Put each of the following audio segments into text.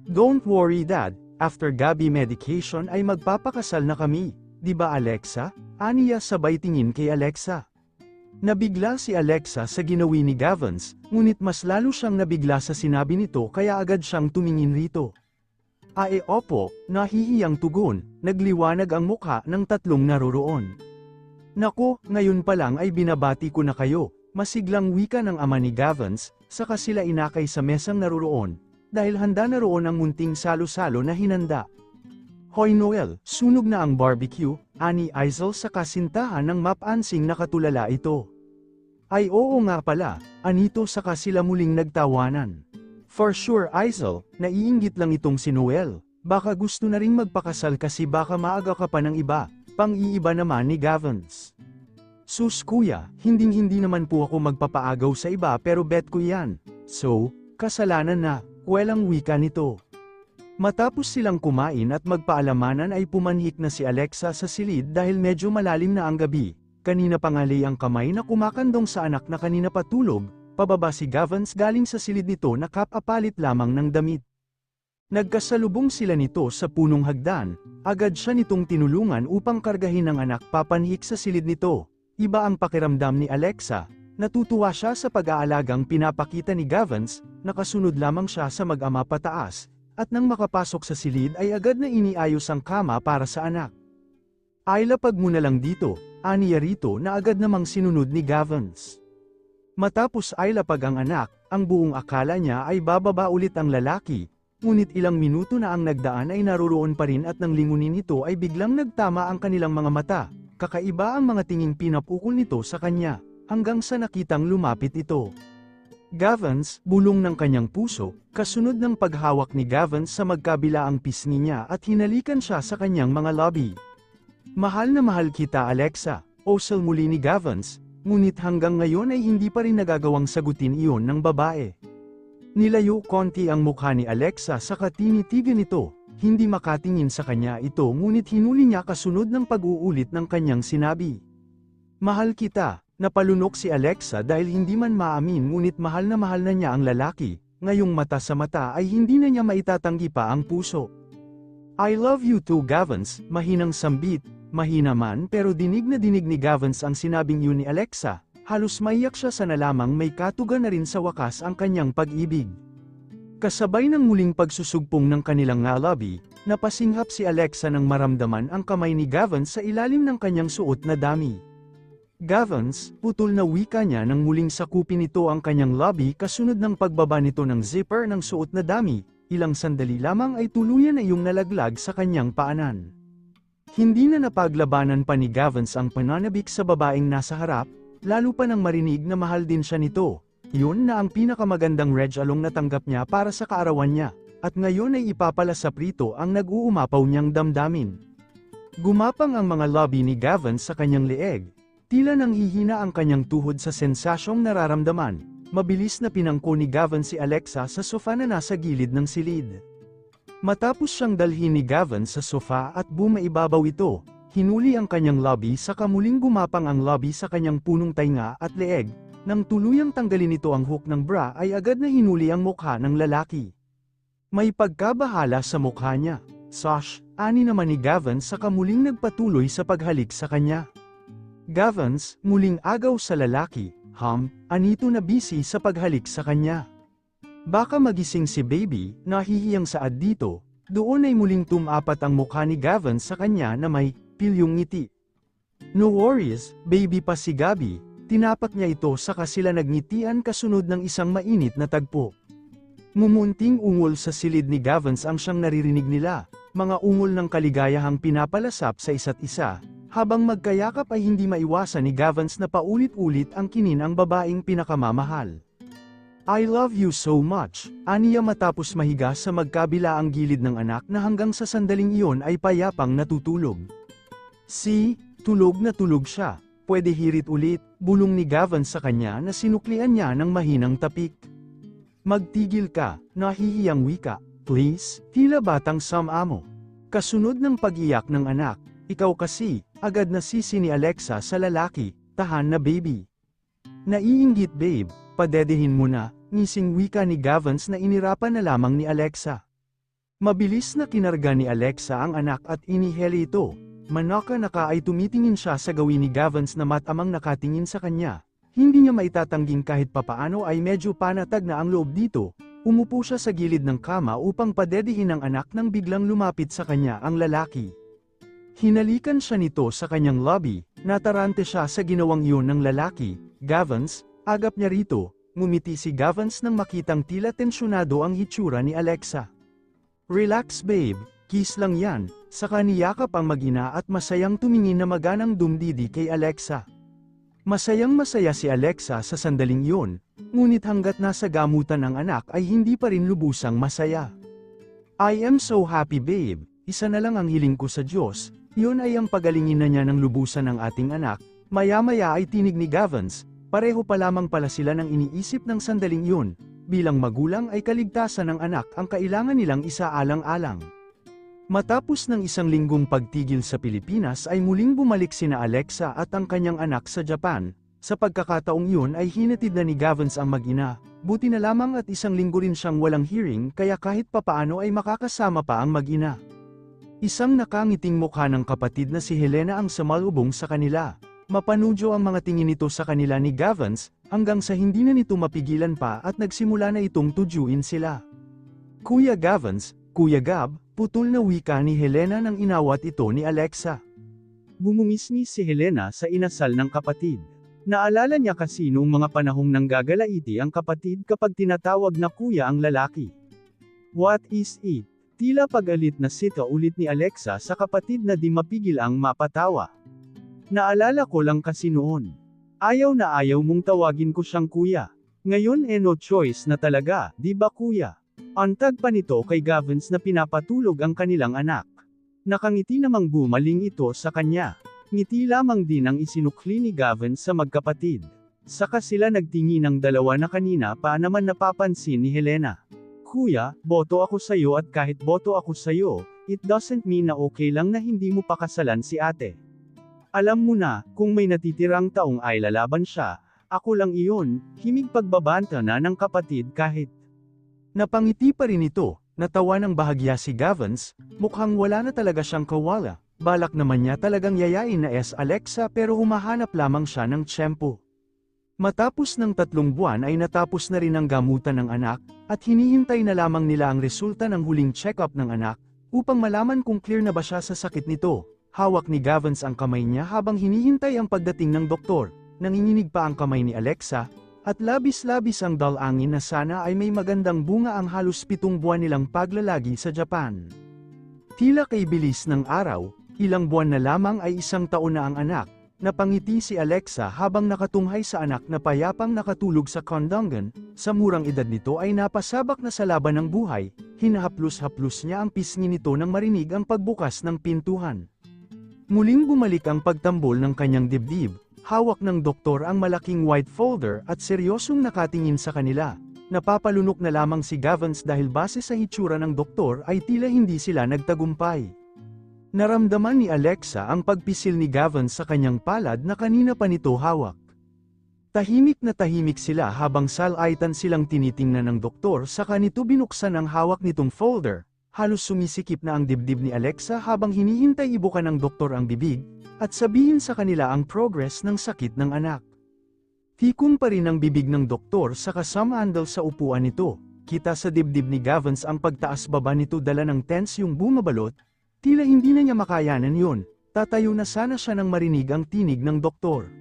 Don't worry dad, after Gabi medication ay magpapakasal na kami, di ba Alexa? Aniya sabay tingin kay Alexa. Nabigla si Alexa sa ginawi ni Gavance, ngunit mas lalo siyang nabigla sa sinabi nito kaya agad siyang tumingin rito. Opo, nahihiyang tugon, nagliwanag ang mukha ng tatlong naroroon. Nako, ngayon pa lang ay binabati ko na kayo, masiglang wika ng ama ni Gavance, saka sila inakay sa mesang naroroon, dahil handa na roon ang munting salo-salo na hinanda. Hoy Noel, sunog na ang barbecue, ani Aizel sa kasintahan ng mapansing nakatulala ito. Ay oo nga pala, anito saka sila muling nagtawanan. For sure Aizel, naiinggit lang itong si Noel, baka gusto na ring magpakasal kasi baka maaga ka pa ng iba, pang-iiba naman ni Gavance. Sus kuya, hindi naman po ako magpapaagaw sa iba pero bet ko yan. So, kasalanan na, welang wika nito. Matapos silang kumain at magpaalamanan ay pumanhik na si Alexa sa silid dahil medyo malalim na ang gabi, kanina pangali ang kamay na kumakandong sa anak na kanina patulog, pababa si Gavance galing sa silid nito na kapapalit lamang ng damit. Nagkasalubong sila nito sa punong hagdan, agad siya nitong tinulungan upang kargahin ang anak papanhik sa silid nito. Iba ang pakiramdam ni Alexa, natutuwa siya sa pag-aalagang pinapakita ni Gavance, nakasunod lamang siya sa mag-ama pataas, at nang makapasok sa silid ay agad na iniayos ang kama para sa anak. Ay lapag mo na lang dito, aniya rito na agad namang sinunod ni Gavance. Matapos ay lapag ang anak, ang buong akala niya ay bababa ulit ang lalaki, ngunit ilang minuto na ang nagdaan ay naroroon pa rin at nang lingunin nito ay biglang nagtama ang kanilang mga mata, kakaiba ang mga tinging pinapukol nito sa kanya, hanggang sa nakitang lumapit ito. Gavance, bulong ng kanyang puso, kasunod ng paghawak ni Gavance sa magkabilaang pisngi niya at hinalikan siya sa kanyang mga labi. Mahal na mahal kita Alexa, osal muli ni Gavance, ngunit hanggang ngayon ay hindi pa rin nagagawang sagutin iyon ng babae. Nilayo konti ang mukha ni Alexa sa katinitigan nito, hindi makatingin sa kanya ito ngunit hinuli niya kasunod ng pag-uulit ng kanyang sinabi. Mahal kita. Napalunok si Alexa dahil hindi man maamin ngunit mahal na niya ang lalaki, ngayong mata sa mata ay hindi na niya maitatanggi pa ang puso. I love you too Gavance, mahinang sambit, mahina man pero dinig na dinig ni Gavance ang sinabing yun ni Alexa, halos maiyak siya sa nalamang may katugan na rin sa wakas ang kanyang pag-ibig. Kasabay ng muling pagsusugpong ng kanilang ngalabi, napasinghap si Alexa nang maramdaman ang kamay ni Gavance sa ilalim ng kanyang suot na dami. Gavance, putol na wika niya nang muling sakupin nito ang kanyang labi kasunod ng pagbaba nito ng zipper ng suot na dami, ilang sandali lamang ay tuluyan na iyong nalaglag sa kanyang paanan. Hindi na napaglabanan pa ni Gavance ang pananabik sa babaeng nasa harap, lalo pa nang marinig na mahal din siya nito. Yun na ang pinakamagandang regalong natanggap niya para sa kaarawan niya, at ngayon ay ipapalasap rito ang nag-uumapaw niyang damdamin. Gumapang ang mga labi ni Gavance sa kanyang leeg. Tila nang hihina ang kanyang tuhod sa sensasyong nararamdaman, mabilis na pinangko ni Gavance si Alexa sa sofa na nasa gilid ng silid. Matapos siyang dalhin ni Gavance sa sofa at bumaibabaw ito, hinuli ang kanyang labi saka muling gumapang ang labi sa kanyang punong tainga at leeg, nang tuluyang tanggalin nito ang hook ng bra ay agad na hinuli ang mukha ng lalaki. May pagkabahala sa mukha niya, Sash, ani naman ni Gavance saka muling nagpatuloy sa paghalik sa kanya. Gavance, muling agaw sa lalaki, anito na busy sa paghalik sa kanya. Baka magising si baby, nahihiyang saad dito, doon ay muling tumapat ang mukha ni Gavance sa kanya na may pilyong ngiti. No worries, baby pa si Gabi, tinapak niya ito saka sila nagngitian kasunod ng isang mainit na tagpo. Mumunting ungol sa silid ni Gavance ang siyang naririnig nila, mga ungol ng kaligayahang pinapalasap sa isa't isa. Habang magkayakap ay hindi maiwasan ni Gavance na paulit-ulit ang kinin ang babaeng pinakamamahal. I love you so much, aniya matapos mahiga sa magkabila ang gilid ng anak na hanggang sa sandaling iyon ay payapang natutulog. Tulog na tulog siya, pwede hirit ulit, bulong ni Gavance sa kanya na sinuklian niya ng mahinang tapik. Magtigil ka, nahihiyang wika, please, tila batang samamo. Kasunod ng pag-iyak ng anak, ikaw kasi, agad na sisi ni Alexa sa lalaki, tahan na baby. Naiinggit babe, padedehin mo na, ngising wika ni Gavance na inirapan na lamang ni Alexa. Mabilis na kinarga ni Alexa ang anak at inihele ito. Manaka-naka ay tumitingin siya sa gawin ni Gavance na matamang nakatingin sa kanya. Hindi niya maitatangging kahit papaano ay medyo panatag na ang loob dito. Umupo siya sa gilid ng kama upang padedihin ang anak nang biglang lumapit sa kanya ang lalaki. Hinalikan siya nito sa kanyang lobby, natarante siya sa ginawang iyon ng lalaki. Gavance, agap niya rito, ngumiti si Gavance nang makitang tila tensyonado ang hitsura ni Alexa. Relax babe, kiss lang yan, saka niyakap ang mag-ina at masayang tumingin na maganang dumdidi kay Alexa. Masayang masaya si Alexa sa sandaling iyon, ngunit hanggat nasa gamutan ang anak ay hindi pa rin lubusang masaya. I am so happy babe, isa na lang ang hiling ko sa Diyos, yun ay ang pagalingin na niya ng lubusan ng ating anak. Maya-maya ay tinig ni Gavance, pareho pa lamang pala sila ng iniisip ng sandaling iyon. Bilang magulang ay kaligtasan ng anak ang kailangan nilang isaalang-alang. Matapos ng isang linggong pagtigil sa Pilipinas ay muling bumalik sina Alexa at ang kanyang anak sa Japan. Sa pagkakataong yun ay hinatid na ni Gavance ang mag-ina. Buti na lamang at isang linggo rin siyang walang hearing kaya kahit papaano ay makakasama pa ang mag-ina. Isang nakangiting mukha ng kapatid na si Helena ang sumalubong sa kanila. Mapanudyo ang mga tingin nito sa kanila ni Gavance, hanggang sa hindi na nito mapigilan pa at nagsimula na itong tudyuin sila. Kuya Gavance, Kuya Gab, putol na wika ni Helena nang inawat ito ni Alexa. Bumungisnis si Helena sa inasal ng kapatid. Naalala niya kasi noong mga panahong nanggagalaiti ang kapatid kapag tinatawag na kuya ang lalaki. What is it? Tila pag-alit na sita ulit ni Alexa sa kapatid na di mapigil ang mapatawa. Naalala ko lang kasi noon. Ayaw na ayaw mong tawagin ko siyang kuya. Ngayon no choice na talaga, di ba kuya? Antag pa nito kay Gavance na pinapatulog ang kanilang anak. Nakangiti namang bumaling ito sa kanya. Ngiti lamang din ang isinukli ni Gavance sa magkapatid. Saka sila nagtingin ng dalawa na kanina pa naman napapansin ni Helena. Kuya, boto ako sayo at kahit boto ako sayo, it doesn't mean na okay lang na hindi mo pakasalan si ate. Alam mo na, kung may natitirang taong ay lalaban siya, ako lang iyon, himig pagbabanta na ng kapatid kahit. Napangiti pa rin ito, natawa ng bahagya si Gavance, mukhang wala na talaga siyang kawala, balak naman niya talagang yayain na Alexa pero humahanap lamang siya ng tiyempo. Matapos ng 3 buwan ay natapos na rin ang gamutan ng anak, at hinihintay na lamang nila ang resulta ng huling check-up ng anak, upang malaman kung clear na ba siya sa sakit nito. Hawak ni Gavance ang kamay niya habang hinihintay ang pagdating ng doktor, nanginginig pa ang kamay ni Alexa, at labis-labis ang dalangin na sana ay may magandang bunga ang halos 7 buwan nilang paglalagi sa Japan. Tila kay bilis ng araw, ilang buwan na lamang ay 1 taon na ang anak, napangiti si Alexa habang nakatunghay sa anak na payapang nakatulog sa kondongan, sa murang edad nito ay napasabak na sa laban ng buhay, hinahaplos-haplos niya ang pisngi nito nang marinig ang pagbukas ng pintuhan. Muling bumalik ang pagtambol ng kanyang dibdib, hawak ng doktor ang malaking white folder at seryosong nakatingin sa kanila. Napapalunok na lamang si Gavance dahil base sa hitsura ng doktor ay tila hindi sila nagtagumpay. Naramdaman ni Alexa ang pagpisil ni Gavance sa kanyang palad na kanina pa nito hawak. Tahimik na tahimik sila habang salaitan silang tinitingnan ng doktor saka nito binuksan ang hawak nitong folder. Halos sumisikip na ang dibdib ni Alexa habang hinihintay ibukan ng doktor ang bibig, at sabihin sa kanila ang progress ng sakit ng anak. Tikon pa rin ang bibig ng doktor saka sumandal sa upuan nito, kita sa dibdib ni Gavance ang pagtaas baba nito dala ng tense yung bumabalot, tila hindi na niya makayanan yun, tatayo na sana siya nang marinig ang tinig ng doktor.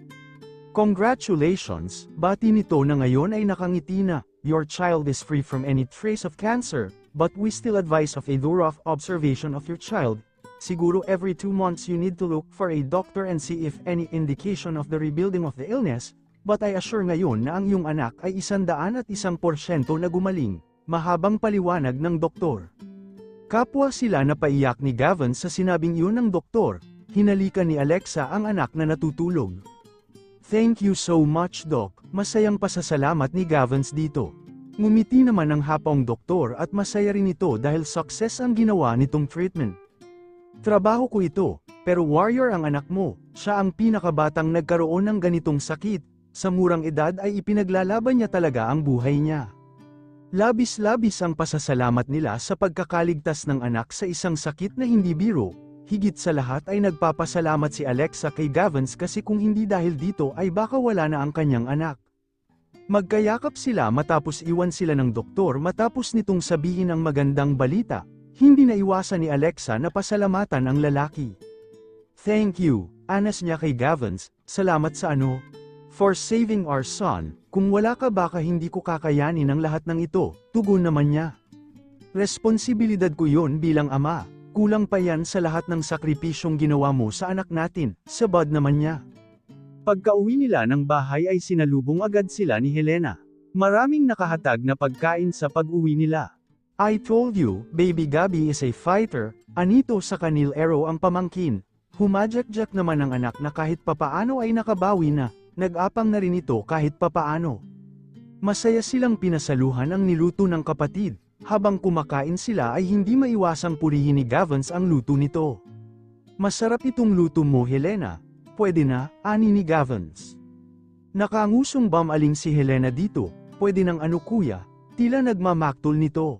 Congratulations, bati nito na ngayon ay nakangiti na, your child is free from any trace of cancer. But we still advise of a thorough observation of your child. Siguro every 2 months you need to look for a doctor and see if any indication of the rebuilding of the illness, but I assure ngayon na ang iyong anak ay 101% na gumaling, mahabang paliwanag ng doktor. Kapwa sila napaiyak ni Gavance sa sinabing iyon ng doktor, hinalikan ni Alexa ang anak na natutulog. Thank you so much Doc, masayang pasasalamat ni Gavance dito. Ngumiti naman ang hapong doktor at masaya rin ito dahil success ang ginawa nitong treatment. Trabaho ko ito, pero warrior ang anak mo, siya ang pinakabatang nagkaroon ng ganitong sakit, sa murang edad ay ipinaglalaban niya talaga ang buhay niya. Labis-labis ang pasasalamat nila sa pagkakaligtas ng anak sa isang sakit na hindi biro. Higit sa lahat ay nagpapasalamat si Alexa kay Gavins kasi kung hindi dahil dito ay baka wala na ang kanyang anak. Magkayakap sila matapos iwan sila ng doktor matapos nitong sabihin ang magandang balita. Hindi na iwasan ni Alexa na pasalamatan ang lalaki. "Thank you," anas niya kay Gavins, "salamat sa ano? For saving our son, kung wala ka baka hindi ko kakayanin ang lahat ng ito," tugon naman niya. "Responsibilidad ko yun bilang ama, kulang pa yan sa lahat ng sakripisyong ginawa mo sa anak natin," sabad naman niya. Pagka-uwi nila ng bahay ay sinalubong agad sila ni Helena. Maraming nakahatag na pagkain sa pag-uwi nila. "I told you, baby Gabby is a fighter," anito sa kanilero ang pamangkin. Humadyak-jak naman ang anak na kahit papaano ay nakabawi na. Nag-apang na rin ito kahit papaano. Masaya silang pinasaluhan ang niluto ng kapatid. Habang kumakain sila ay hindi maiwasang purihin ni Gavins ang luto nito. "Masarap itong luto mo, Helena. Pwede na," ani ni Gavins. Nakangusong bamaling si Helena dito. "Pwede nang ano kuya?" Tila nagmamaktol nito.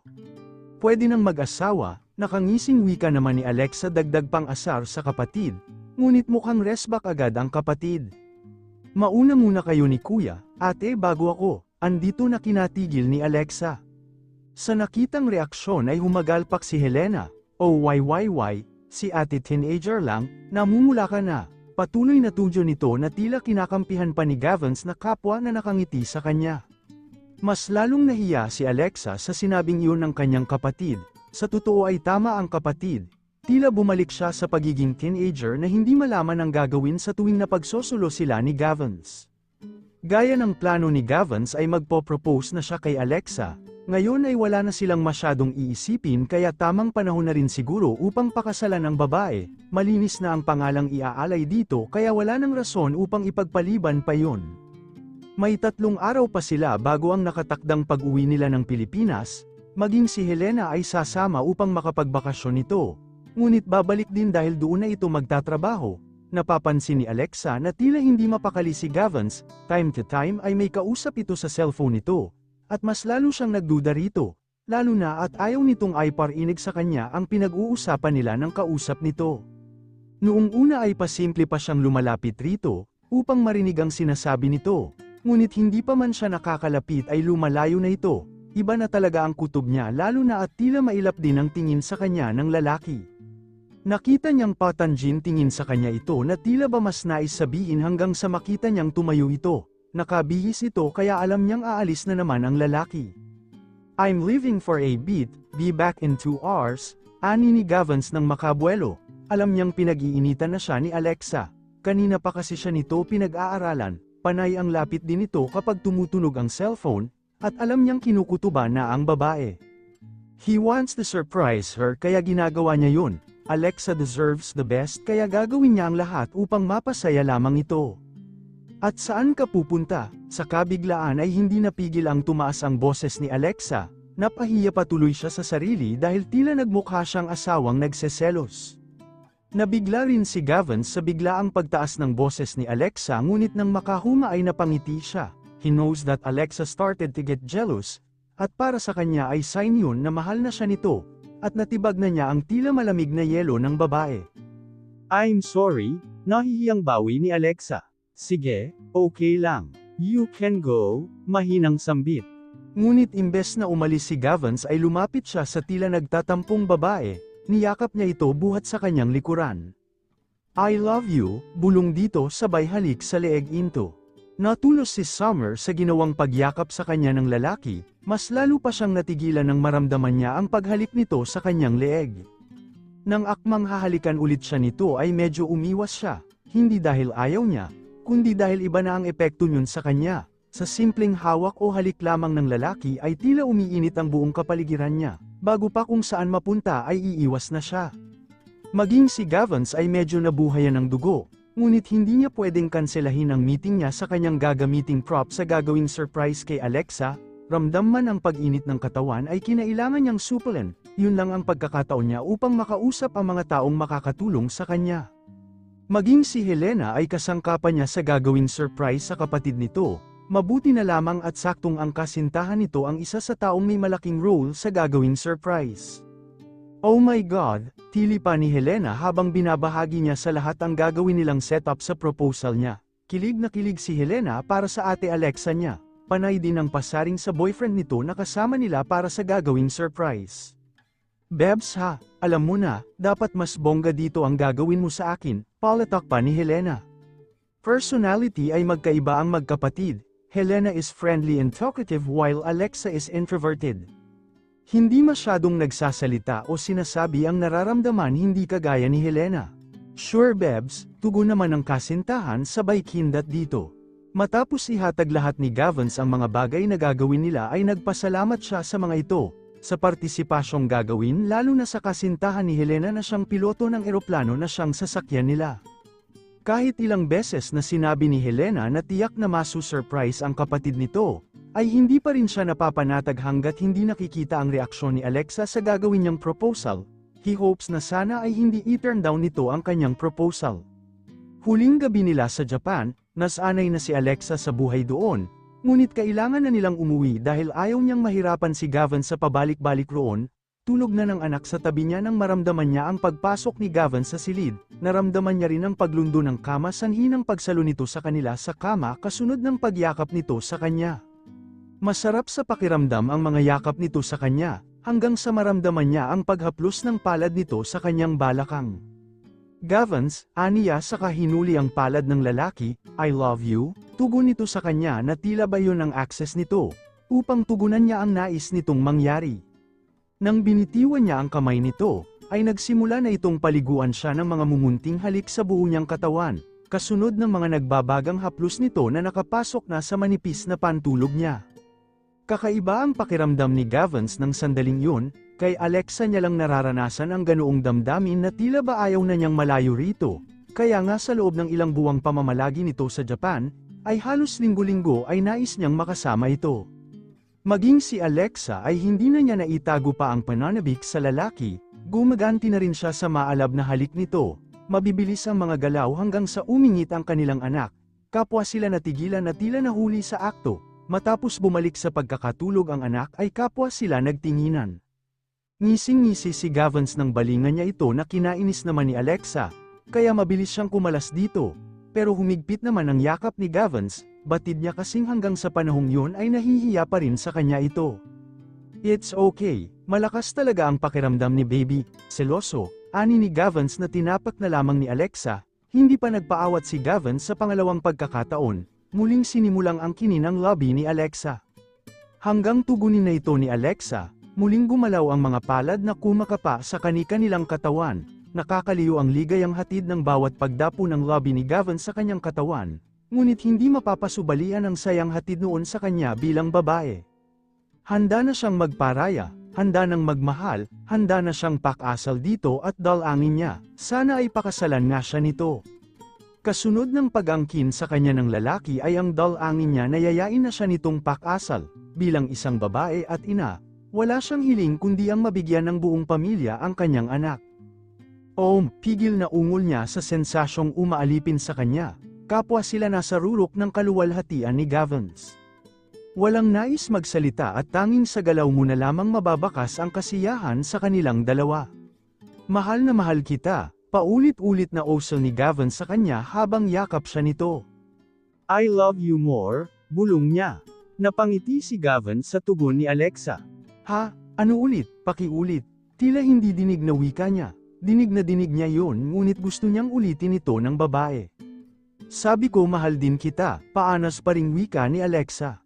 "Pwede nang mag-asawa," nakangising wika naman ni Alexa dagdag pang asar sa kapatid. Ngunit mukhang resback agad ang kapatid. "Mauna muna kayo ni kuya, ate bago ako," andito na kinatigil ni Alexa. Sa nakitang reaksyon ay humagalpak si Helena. "Oh why, si ate teenager lang, namumula ka na." Patuloy na tudyo nito na tila kinakampihan pa ni Gavins na kapwa na nakangiti sa kanya. Mas lalong nahiya si Alexa sa sinabing iyon ng kanyang kapatid. Sa totoo ay tama ang kapatid. Tila bumalik siya sa pagiging teenager na hindi malaman ang gagawin sa tuwing napagsosolo sila ni Gavins. Gaya ng plano ni Gavins ay magpo-propose na siya kay Alexa. Ngayon ay wala na silang masyadong iisipin kaya tamang panahon na rin siguro upang pakasalan ang babae. Malinis na ang pangalang iaalay dito kaya wala nang rason upang ipagpaliban pa yun. May 3 araw pa sila bago ang nakatakdang pag-uwi nila ng Pilipinas. Maging si Helena ay sasama upang makapagbakasyon nito. Ngunit babalik din dahil doon na ito magtatrabaho. Napapansin ni Alexa na tila hindi mapakali si Gavins. Time to time ay may kausap ito sa cellphone nito. At mas lalo siyang nagduda rito. Lalo na at ayaw nitong iparinig sa kanya ang pinag-uusapan nila ng kausap nito. Noong una ay pasimple pa siyang lumalapit rito, upang marinig ang sinasabi nito. Ngunit hindi pa man siya nakakalapit ay lumalayo na ito. Iba na talaga ang kutob niya lalo na at tila mailap din ang tingin sa kanya ng lalaki. Nakita niyang patanjin tingin sa kanya ito na tila ba mas nais sabihin hanggang sa makita niyang tumayo ito. Nakabihis ito kaya alam niyang aalis na naman ang lalaki. "I'm leaving for a bit, be back in 2 hours, ani ni Gavins ng makabuelo. Alam niyang pinag-iinitan na siya ni Alexa. Kanina pa kasi siya nito pinag-aaralan, panay ang lapit din ito kapag tumutunog ang cellphone, at alam niyang kinukutuba na ang babae. He wants to surprise her kaya ginagawa niya yun. Alexa deserves the best kaya gagawin niya ang lahat upang mapasaya lamang ito. At saan ka pupunta? Sa kabiglaan ay hindi napigil ang tumaas ang boses ni Alexa. Napahiya patuloy siya sa sarili dahil tila nagmukha siyang asawang nagseselos. Nabigla rin si Gavins sa biglaang pagtaas ng boses ni Alexa ngunit nang makahuma ay napangiti siya. He knows that Alexa started to get jealous, at para sa kanya ay sign yun na mahal na siya nito, at natibag na niya ang tila malamig na yelo ng babae. "I'm sorry," nahihiyang bawi ni Alexa. "Sige, okay lang. You can go," mahinang sambit. Ngunit imbes na umalis si Gavins ay lumapit siya sa tila nagtatampong babae, niyakap niya ito buhat sa kanyang likuran. "I love you," bulong dito sabay halik sa leeg into. Natulos si Summer sa ginawang pagyakap sa kanya ng lalaki, mas lalo pa siyang natigilan nang maramdaman niya ang paghalik nito sa kanyang leeg. Nang akmang hahalikan ulit siya nito ay medyo umiwas siya, hindi dahil ayaw niya, kundi dahil iba na ang epekto niyon sa kanya. Sa simpleng hawak o halik lamang ng lalaki ay tila umiinit ang buong kapaligiran niya, bago pa kung saan mapunta ay iiwas na siya. Maging si Gavins ay medyo nabuhayan ng dugo. Ngunit hindi niya pwedeng kanselahin ang meeting niya sa kanyang gagamiting prop sa gagawing surprise kay Alexa. Ramdam man ang pag-init ng katawan ay kinailangan niyang suplen, yun lang ang pagkakataon niya upang makausap ang mga taong makakatulong sa kanya. Maging si Helena ay kasangkapan niya sa gagawing surprise sa kapatid nito, Mabuti na lamang at saktong ang kasintahan nito ang isa sa taong may malaking role sa gagawing surprise. Oh my God, tili pa ni Helena habang binabahagi niya sa lahat ang gagawin nilang setup sa proposal niya. Kilig na kilig si Helena para sa ate Alexa niya. Panay din ang pasaring sa boyfriend nito na kasama nila para sa gagawing surprise. Bebs ha, alam mo na, dapat mas bongga dito ang gagawin mo sa akin, palatak pa ni Helena. Personality ay magkaiba ang magkapatid. Helena is friendly and talkative while Alexa is introverted. Hindi masyadong nagsasalita o sinasabi ang nararamdaman hindi kagaya ni Helena. Sure Bebs, tugon naman ang kasintahan sabay kindat dito. Matapos ihatag lahat ni Gavance ang mga bagay na gagawin nila ay nagpasalamat siya sa mga ito, sa partisipasyong gagawin lalo na sa kasintahan ni Helena na siyang piloto ng eroplano na siyang sasakyan nila. Kahit ilang beses na sinabi ni Helena na tiyak na masu-surprise ang kapatid nito, ay hindi pa rin siya napapanatag hanggat hindi nakikita ang reaksyon ni Alexa sa gagawin niyang proposal. He hopes na sana ay hindi i-turn down nito ang kanyang proposal. Huling gabi nila sa Japan, nasanay na si Alexa sa buhay doon, ngunit kailangan na nilang umuwi dahil ayaw niyang mahirapan si Gavance sa pabalik-balik roon. Tulog na ng anak sa tabi niya nang maramdaman niya ang pagpasok ni Gavance sa silid, naramdaman niya rin ang paglundo ng kama sanhi ng pagsalo nito sa kanila sa kama kasunod ng pagyakap nito sa kanya. Masarap sa pakiramdam ang mga yakap nito sa kanya, hanggang sa maramdaman niya ang paghaplos ng palad nito sa kanyang balakang. Gavance, aniya sa kahinuli ang palad ng lalaki, I love you, tugon nito sa kanya na tila ba yun ang access nito, upang tugunan niya ang nais nitong mangyari. Nang binitiwan niya ang kamay nito, ay nagsimula na itong paliguan siya ng mga mumunting halik sa buo niyang katawan, kasunod ng mga nagbabagang haplos nito na nakapasok na sa manipis na pantulog niya. Kakaiba ang pakiramdam ni Gavance ng sandaling yun, kay Alexa niya lang nararanasan ang ganoong damdamin na tila ba ayaw na niyang malayo rito, kaya nga sa loob ng ilang buwang pamamalagi nito sa Japan, ay halos linggo-linggo ay nais niyang makasama ito. Maging si Alexa ay hindi na niya naitago pa ang pananabik sa lalaki, gumaganti na rin siya sa maalab na halik nito, mabibilis ang mga galaw hanggang sa umingit ang kanilang anak, kapwa sila natigilan na tila nahuli sa akto, matapos bumalik sa pagkakatulog ang anak ay kapwa sila nagtinginan. Ngising-ngisi si Gavance ng balingan niya ito na kinainis naman ni Alexa, kaya mabilis siyang kumalas dito, pero humigpit naman ang yakap ni Gavance. Batid niya kasing hanggang sa panahong yun ay nahihiya pa rin sa kanya ito. It's okay, malakas talaga ang pakiramdam ni baby, seloso, ani ni Gavance na tinapak na lamang ni Alexa, hindi pa nagpaawat si Gavance sa pangalawang pagkakataon, muling sinimulang ang kininang lobby ni Alexa. Hanggang tugunin na ito ni Alexa, muling gumalaw ang mga palad na kumakapa sa kani-kanilang katawan, nakakaliw ang ligayang hatid ng bawat pagdapo ng lobby ni Gavance sa kanyang katawan. Ngunit hindi mapapasubalian ang sayang hatid noon sa kanya bilang babae. Handa na siyang magparaya, handa nang magmahal, handa na siyang pakasal dito at dalangin niya, sana ay pakasalan nga siya nito. Kasunod ng pag-angkin sa kanya ng lalaki ay ang dalangin niya na yayain na siya nitong pakasal, bilang isang babae at ina, wala siyang hiling kundi ang mabigyan ng buong pamilya ang kanyang anak. Pigil na ungol niya sa sensasyong umaalipin sa kanya. Kapwa sila nasa rurok ng kaluwalhatian ni Gavance. Walang nais magsalita at tanging sa galaw mo na lamang mababakas ang kasiyahan sa kanilang dalawa. Mahal na mahal kita, paulit-ulit na osel ni Gavance sa kanya habang yakap siya nito. I love you more, bulong niya. Napangiti si Gavance sa tugon ni Alexa. Ha, ano ulit, pakiulit, tila hindi dinig na wika niya. Dinig na dinig niya yon ngunit gusto niyang ulitin ito ng babae. Sabi ko mahal din kita, paanas pa ring wika ni Alexa.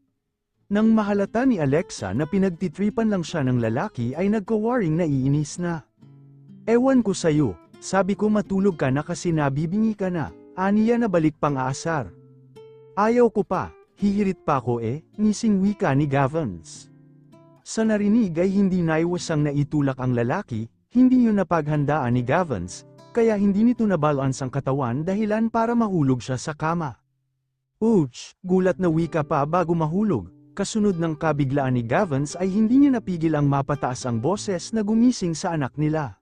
Nang mahalata ni Alexa na pinagtitripan lang siya ng lalaki ay nagkawaring naiinis na. Ewan ko sayo, sabi ko matulog ka na kasi nabibingi ka na, aniya na balik pang aasar. Ayaw ko pa, hihirit pa ko ngising wika ni Gavance. Sa narinig ay hindi naiwasang naitulak ang lalaki, hindi yun napaghandaan ni Gavance. Kaya hindi nito nabalance ang katawan dahilan para mahulog siya sa kama. Ouch! Gulat na wika pa bago mahulog, kasunod ng kabiglaan ni Gavance ay hindi niya napigil ang mapataas ang boses na gumising sa anak nila.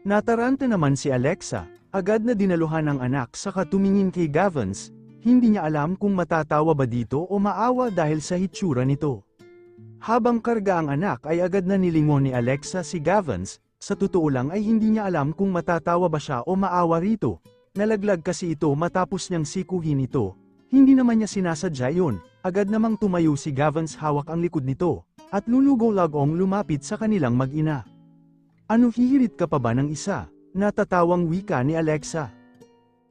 Nataranta naman si Alexa, agad na dinaluhan ang anak saka tumingin kay Gavance, Hindi niya alam kung matatawa ba dito o maawa dahil sa hitsura nito. Habang karga ang anak ay agad na nilingon ni Alexa si Gavins, sa totoo lang ay hindi niya alam kung matatawa ba siya o maawa rito. Nalaglag kasi ito matapos niyang sikuhin ito. Hindi naman niya sinasadya yun, agad namang tumayo si Gavins hawak ang likod nito, at lulugaw-lagong lumapit sa kanilang mag-ina. Ano hihirit ka pa ba ng isa? Natatawang wika ni Alexa.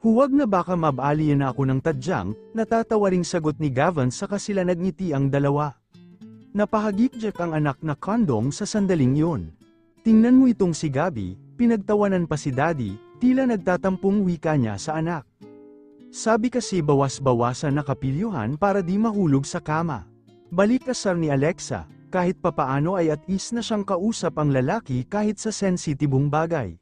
Huwag na baka mabalian na ako ng tadyang, natatawaring sagot ni Gavins saka sila nagngiti ang dalawa. Napahagikjak ang anak na kondong sa sandaling yun. Tingnan mo itong si Gabi, pinagtawanan pa si Daddy, tila nagtatampong wika niya sa anak. Sabi kasi bawas-bawasan na kapilyuhan para di mahulog sa kama. Balik asar ni Alexa, kahit papaano ay at least na siyang kausap ang lalaki kahit sa sensitibong bagay.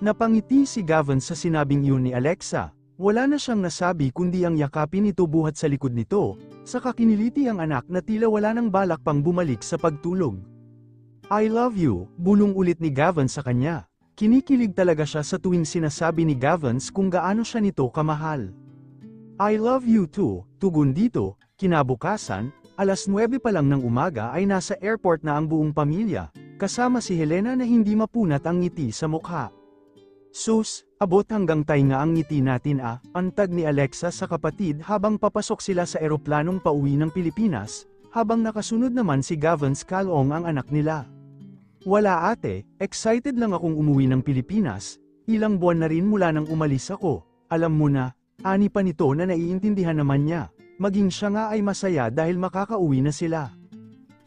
Napangiti si Gavin sa sinabing yun ni Alexa, wala na siyang nasabi kundi ang yakapin ito buhat sa likod nito, saka kiniliti ang anak na tila wala nang balak pang bumalik sa pagtulog. I love you, bulong ulit ni Gavin sa kanya. Kinikilig talaga siya sa tuwing sinasabi ni Gavins kung gaano siya nito kamahal. I love you too, tugon dito. Kinabukasan, alas 9 pa lang ng umaga ay nasa airport na ang buong pamilya, kasama si Helena na hindi mapunat ang ngiti sa mukha. Sus, abot hanggang tainga ang ngiti natin antag ni Alexa sa kapatid habang papasok sila sa eroplanong pauwi ng Pilipinas, habang nakasunod naman si Gavins Calong ang anak nila. Wala ate, excited lang akong umuwi ng Pilipinas, ilang buwan na rin mula nang umalis ako, alam mo na, ani pa nito na naiintindihan naman niya, maging siya nga ay masaya dahil makakauwi na sila.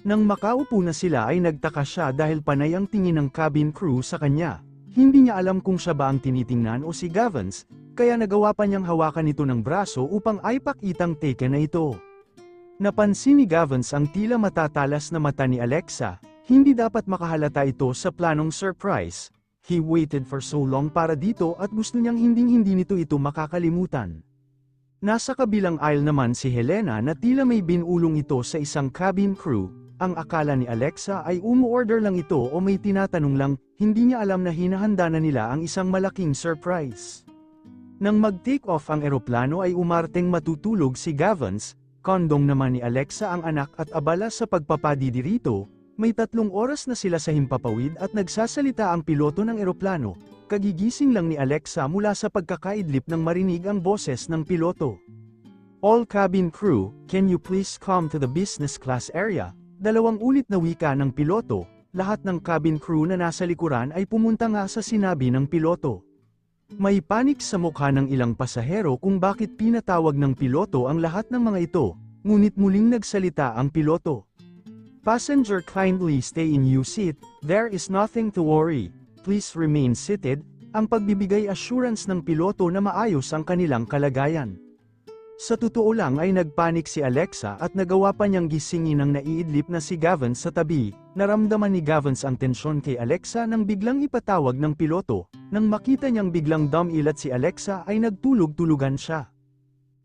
Nang makaupo na sila ay nagtaka siya dahil panay ang tingin ng cabin crew sa kanya. Hindi niya alam kung siya ba ang tinitingnan o si Gavins, kaya nagawa pa niyang hawakan ito ng braso upang ipakitang take na ito. Napansin ni Gavins ang tila matatalas na mata ni Alexa, hindi dapat makahalata ito sa planong surprise. He waited for so long para dito at gusto niyang hinding-hindi nito ito makakalimutan. Nasa kabilang aisle naman si Helena na tila may binulong ito sa isang cabin crew. Ang akala ni Alexa ay umu-order lang ito o may tinatanong lang, hindi niya alam na hinahanda na nila ang isang malaking surprise. Nang mag-take off ang eroplano ay umarteng matutulog si Gavins, kondong naman ni Alexa ang anak at abala sa pagpapadidi rito, may 3 oras na sila sa himpapawid at nagsasalita ang piloto ng eroplano, kagigising lang ni Alexa mula sa pagkakaidlip nang marinig ang boses ng piloto. All cabin crew, can you please come to the business class area? 2 ulit na wika ng piloto, lahat ng cabin crew na nasa likuran ay pumunta nga sa sinabi ng piloto. May panik sa mukha ng ilang pasahero kung bakit pinatawag ng piloto ang lahat ng mga ito, ngunit muling nagsalita ang piloto. Passenger kindly stay in your seat, there is nothing to worry, please remain seated, ang pagbibigay assurance ng piloto na maayos ang kanilang kalagayan. Sa totoo lang ay nagpanik si Alexa at nagawa pa niyang gisingin ang naiidlip na si Gavins sa tabi. Naramdaman ni Gavins ang tensyon kay Alexa nang biglang ipatawag ng piloto. Nang makita niyang biglang dumilat si Alexa ay nagtulog-tulugan siya.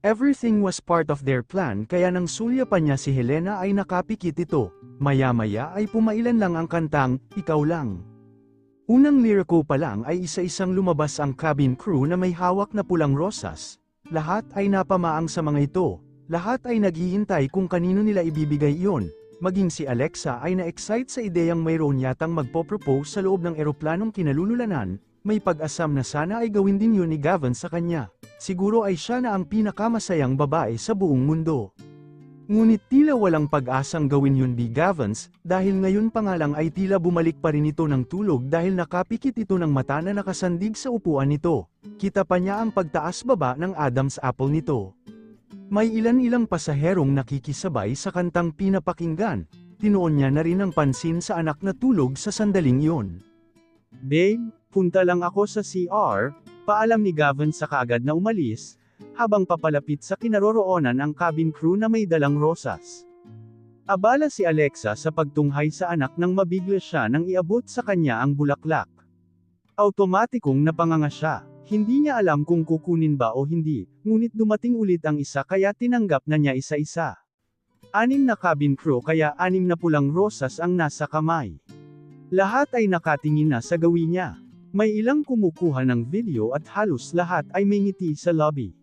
Everything was part of their plan kaya nang sulyapan niya si Helena ay nakapikit ito. Maya-maya ay pumailan lang ang kantang, Ikaw Lang. Unang liriko pa lang ay isa-isang lumabas ang cabin crew na may hawak na pulang rosas. Lahat ay napamaang sa mga ito, lahat ay naghihintay kung kanino nila ibibigay iyon, maging si Alexa ay na-excite sa ideyang mayroon yatang magpo-propose sa loob ng eroplanong kinalululanan, may pag-asam na sana ay gawin din yun ni Gavin sa kanya, siguro ay siya na ang pinakamasayang babae sa buong mundo. Ngunit tila walang pag-asang gawin yun ni Gavins, dahil ngayon pa nga lang ay tila bumalik pa rin ito ng tulog dahil nakapikit ito ng mata na nakasandig sa upuan nito. Kita pa niya ang pagtaas-baba ng Adam's apple nito. May ilan-ilang pasaherong nakikisabay sa kantang pinapakinggan, tinuon niya na rin ang pansin sa anak na tulog sa sandaling iyon. Babe, punta lang ako sa CR, paalam ni Gavin sa kaagad na umalis, habang papalapit sa kinaroroonan ang cabin crew na may dalang rosas. Abala si Alexa sa pagtunghay sa anak nang mabigla siya nang iabot sa kanya ang bulaklak. Automatikong napanganga siya, hindi niya alam kung kukunin ba o hindi, ngunit dumating ulit ang isa kaya tinanggap na niya isa-isa. 6 na cabin crew kaya 6 na pulang rosas ang nasa kamay. Lahat ay nakatingin na sa gawin niya. May ilang kumukuha ng video at halos lahat ay may ngiti sa lobby.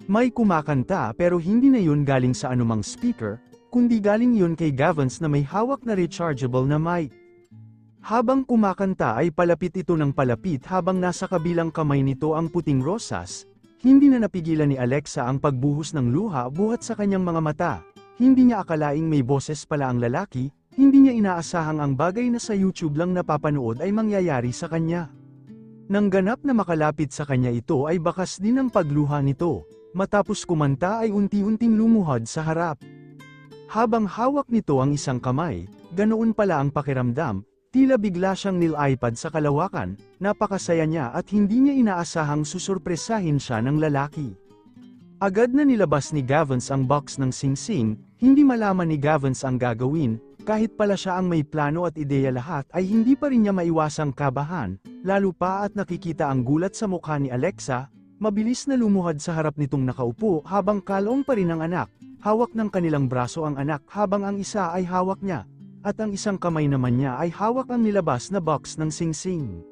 May kumakanta pero hindi na yun galing sa anumang speaker, kundi galing yun kay Gavance na may hawak na rechargeable na mic. Habang kumakanta ay palapit ito ng palapit habang nasa kabilang kamay nito ang puting rosas. Hindi na napigilan ni Alexa ang pagbuhos ng luha buhat sa kanyang mga mata. Hindi niya akalaing may boses pala ang lalaki, hindi niya inaasahang ang bagay na sa YouTube lang napapanood ay mangyayari sa kanya. Nang ganap na makalapit sa kanya ito ay bakas din ang pagluha nito. Matapos kumanta ay unti-unting lumuhod sa harap. Habang hawak nito ang isang kamay, ganoon pala ang pakiramdam. Tila bigla siyang nilipad sa kalawakan, napakasaya niya at hindi niya inaasahang susurpresahin siya ng lalaki. Agad na nilabas ni Gavance ang box ng singsing, hindi malaman ni Gavance ang gagawin, kahit pala siya ang may plano at ideya lahat ay hindi pa rin niya maiwasang kabahan, lalo pa at nakikita ang gulat sa mukha ni Alexa, mabilis na lumuhod sa harap nitong nakaupo habang kalong pa rin ang anak, hawak ng kanilang braso ang anak habang ang isa ay hawak niya. At ang isang kamay naman niya ay hawak ang nilabas na box ng singsing.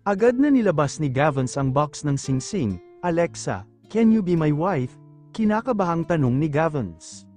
Agad na nilabas ni Gavance ang box ng singsing. Alexa, can you be my wife? Kinakabahang tanong ni Gavance.